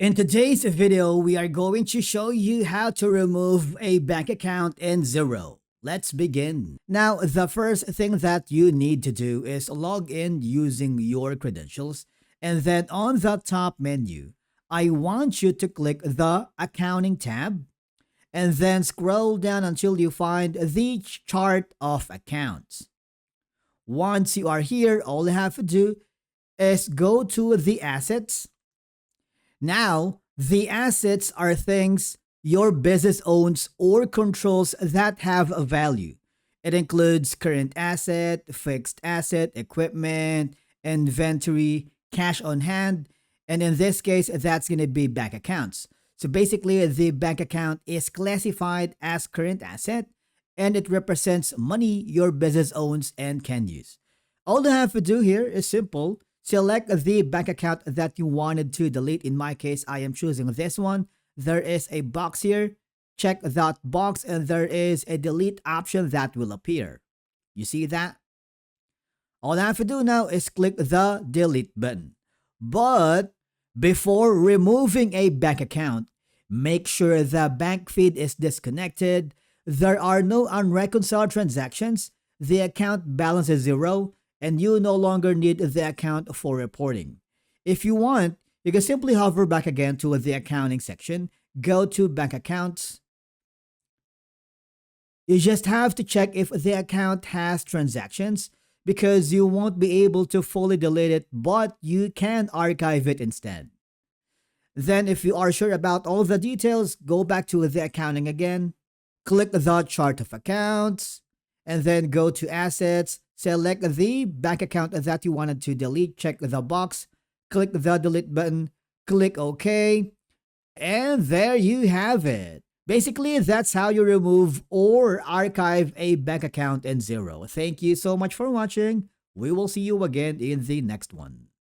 In today's video, we are going to show you how to remove a bank account in Xero. Let's begin. Now, the first thing that you need to do is log in using your credentials, and then on the top menu, I want you to click the Accounting tab, and then scroll down until you find the Chart of Accounts. Once you are here, all you have to do is go to the Assets. Now, the assets are things your business owns or controls that have a value. It includes current asset, fixed asset, equipment, inventory, cash on hand, and in this case, that's going to be bank accounts. So basically, the bank account is classified as current asset and it represents money your business owns and can use. All you have to do here is simple. Select the bank account that you wanted to delete. In my case, I am choosing this one. There is a box here. Check that box and there is a delete option that will appear. You see that? All I have to do now is click the delete button. But before removing a bank account, make sure the bank feed is disconnected. There are no unreconciled transactions. The account balance is zero, and you no longer need the account for reporting. If you want, you can simply hover back again to the accounting section, go to bank accounts. You just have to check if the account has transactions because you won't be able to fully delete it, but you can archive it instead. Then if you are sure about all the details, go back to the accounting again, click the chart of accounts, and then go to assets. Select the bank account that you wanted to delete, check the box, click the delete button, click OK, and there you have it. Basically, that's how you remove or archive a bank account in Xero. Thank you so much for watching. We will see you again in the next one.